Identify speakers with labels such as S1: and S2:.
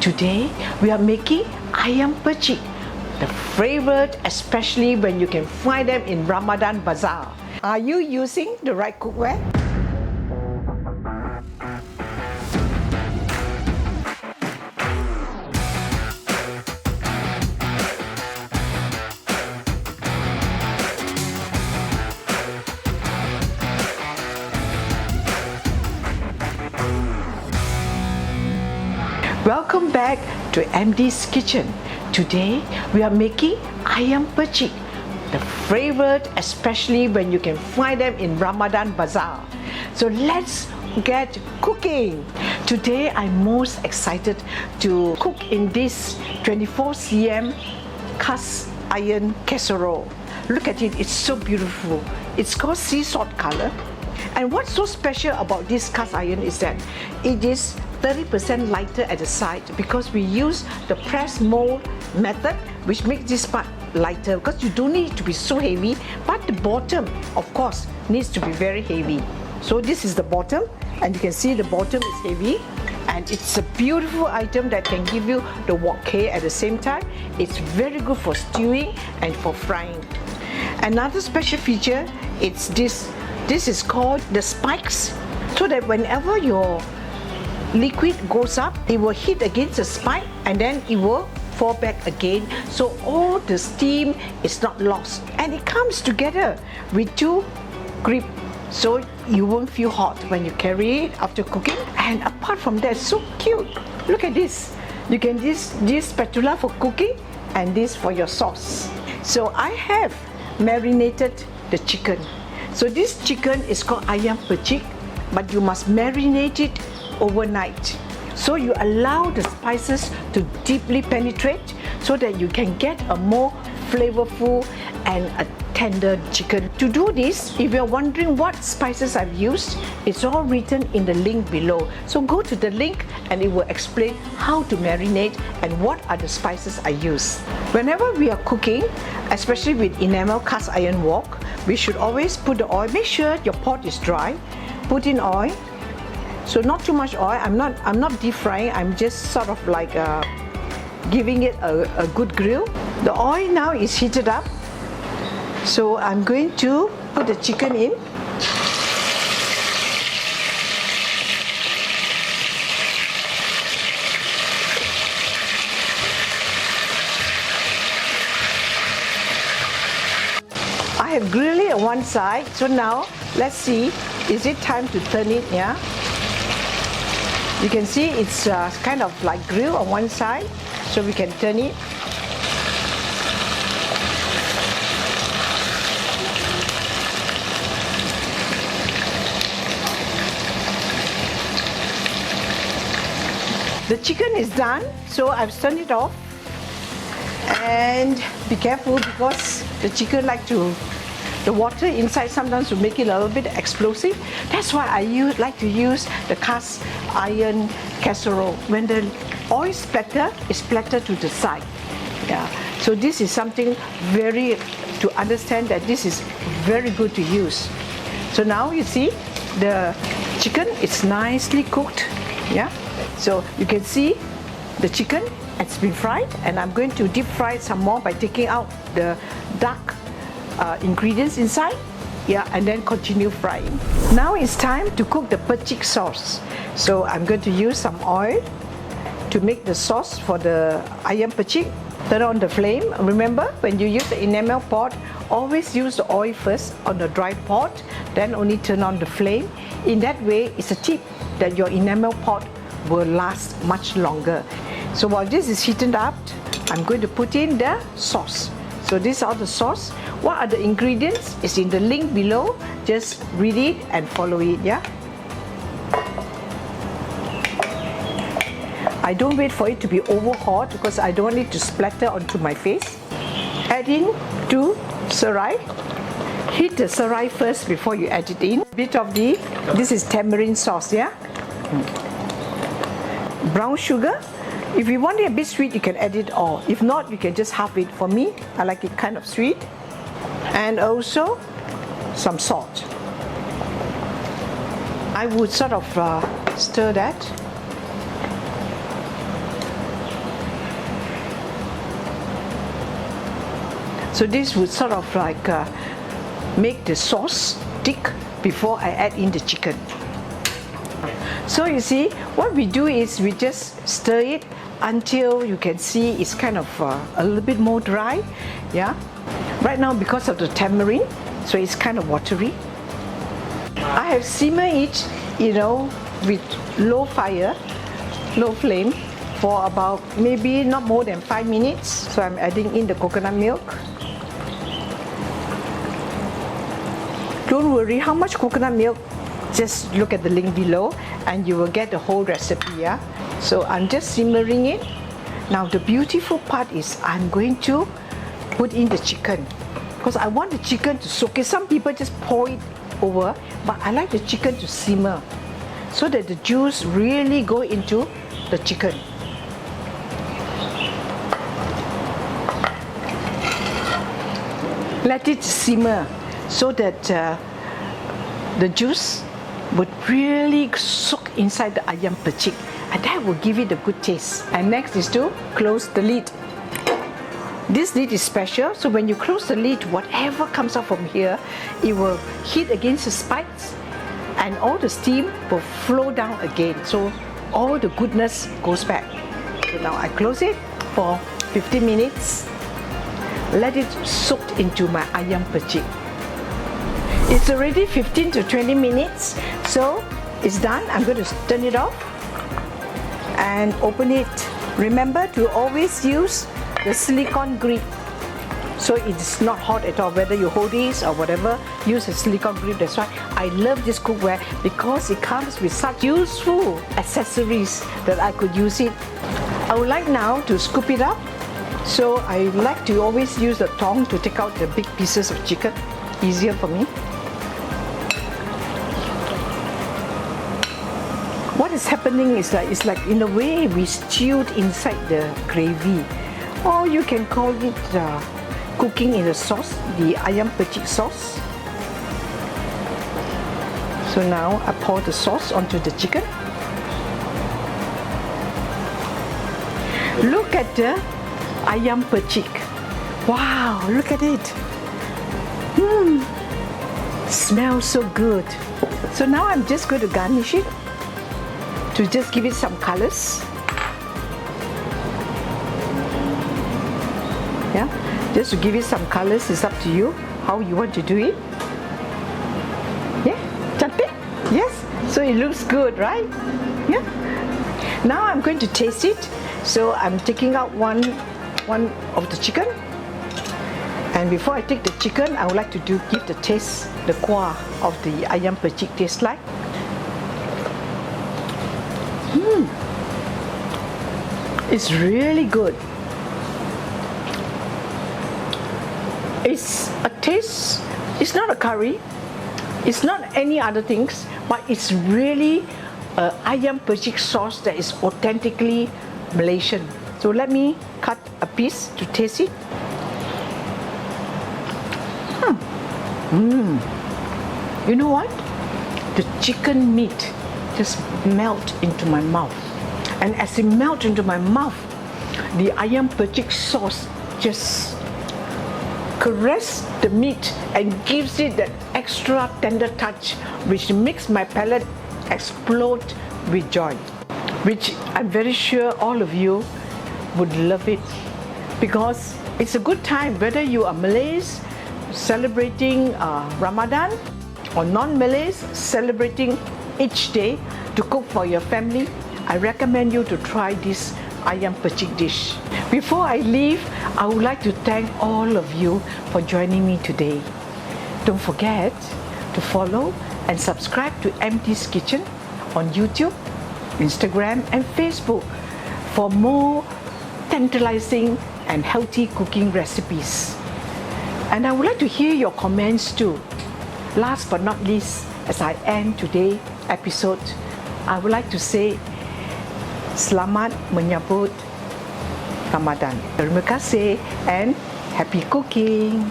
S1: Today we are making Ayam Percik, the favorite especially when you can find them in Ramadan bazar. Are you using the right cookware? Welcome back to MD's Kitchen. Today we are making Ayam Percik, the favorite especially when you can find them in Ramadan bazaar. So let's get cooking. Today I'm most excited to cook in this 24 cm cast iron casserole. Look at it, it's so beautiful. It's called sea salt color. And what's so special about this cast iron is that it is 30% lighter at the side because we use the press mold method, which makes this part lighter because you don't need it to be so heavy, but the bottom of course needs to be very heavy. So this is the bottom, and you can see the bottom is heavy, and it's a beautiful item that can give you the wok hei at the same time. It's very good for stewing and for frying. Another special feature, it's this is called the spikes, so that whenever your liquid goes up, it will hit against the spike and then it will fall back again, so all the steam is not lost, and it comes together with two grips, so you won't feel hot when you carry it after cooking. And apart from that, so cute. Look at this. You can use this spatula for cooking and this for your sauce. So I have marinated the chicken. So this chicken is called Ayam Percik, but you must marinate it overnight. So you allow the spices to deeply penetrate so that you can get a more flavorful and a tender chicken. To do this, if you're wondering what spices I've used, it's all written in the link below. So go to the link and it will explain how to marinate and what are the spices I use. Whenever we are cooking, especially with enamel cast iron wok, we should always put the oil. Make sure your pot is dry. Put in oil. So not too much oil. I'm not deep frying. I'm just sort of like giving it a good grill. The oil now is heated up. So I'm going to put the chicken in. I have grilled it on one side. So now let's see. Is it time to turn it? Yeah. You can see it's kind of like grilled on one side, so we can turn it. The chicken is done, so I've turned it off. And be careful because the chicken the water inside sometimes will make it a little bit explosive. That's why I like to use the cast iron casserole. When the oil splatter, it's splatter to the side. Yeah. So this is something to understand that this is very good to use. So now you see the chicken is nicely cooked. Yeah. So you can see the chicken has been fried, and I'm going to deep fry it some more by taking out the dark ingredients inside, yeah, and then continue frying. Now it's time to cook the percik sauce. So I'm going to use some oil to make the sauce for the ayam percik. Turn on the flame. Remember, when you use the enamel pot, always use the oil first on the dry pot, then only turn on the flame. In that way, it's a tip that your enamel pot will last much longer. So while this is heated up, I'm going to put in the sauce. So these are the sauce. What are the ingredients? It's in the link below. Just read it and follow it, yeah? I don't wait for it to be over hot because I don't want it to splatter onto my face. Add in 2 serai. Heat the serai first before you add it in. Bit of this is tamarind sauce, yeah? Brown sugar. If you want it a bit sweet, you can add it all. If not, you can just half it. For me, I like it kind of sweet. And also some salt. I would sort of stir that. So this would sort of like make the sauce thick before I add in the chicken. So you see, what we do is we just stir it until you can see it's kind of a little bit more dry. Yeah. Right now, because of the tamarind, so it's kind of watery. I have simmered it, with low fire, low flame, for about maybe not more than 5 minutes. So I'm adding in the coconut milk. Don't worry how much coconut milk, just look at the link below and you will get the whole recipe. Yeah. So I'm just simmering it. Now the beautiful part is I'm going to put in the chicken, because I want the chicken to soak it. Some people just pour it over, but I like the chicken to simmer so that the juice really go into the chicken. Let it simmer so that the juice would really soak inside the Ayam Percik, and that will give it a good taste. And next is to close the lid. This lid is special, so when you close the lid, whatever comes out from here, it will hit against the spikes and all the steam will flow down again, so all the goodness goes back. So now I close it for 15 minutes. Let it soak into my Ayam Percik. It's already 15 to 20 minutes, so it's done. I'm going to turn it off and open it. Remember to always use the silicone grip, so it's not hot at all. Whether you hold this or whatever, use a silicone grip. That's why I love this cookware, because it comes with such useful accessories that I could use it. I would like now to scoop it up, so I like to always use the tongs to take out the big pieces of chicken. Easier for me. What is happening is that it's like in a way we stewed inside the gravy, or you can call it cooking in the sauce, the Ayam Percik sauce. So now I pour the sauce onto the chicken. Look at the Ayam Percik. Wow, look at it. Smells so good. So now I'm just going to garnish it to just give it some colors. Yeah, just to give it some colors. It's up to you how you want to do it. Yeah, cantik? Yes, so it looks good, right? Yeah. Now I'm going to taste it. So I'm taking out one of the chicken. And before I take the chicken, I would like to give the taste, the kuah of the Ayam Percik taste like. It's really good. It's a taste, it's not a curry, it's not any other things, but it's really Ayam Percik sauce that is authentically Malaysian. So let me cut a piece to taste it. You know what? The chicken meat just melt into my mouth. And as it melts into my mouth, the Ayam Percik sauce just caresses the meat and gives it that extra tender touch, which makes my palate explode with joy. Which I'm very sure all of you would love it, because it's a good time, whether you are Malays celebrating Ramadan or non-Malays celebrating each day to cook for your family. I recommend you to try this Ayam Percik dish. Before I leave, I would like to thank all of you for joining me today. Don't forget to follow and subscribe to MT's Kitchen on YouTube, Instagram and Facebook for more tantalizing and healthy cooking recipes. And I would like to hear your comments too. Last but not least, as I end today's episode, I would like to say Selamat menyambut Ramadan. Terima kasih and happy cooking.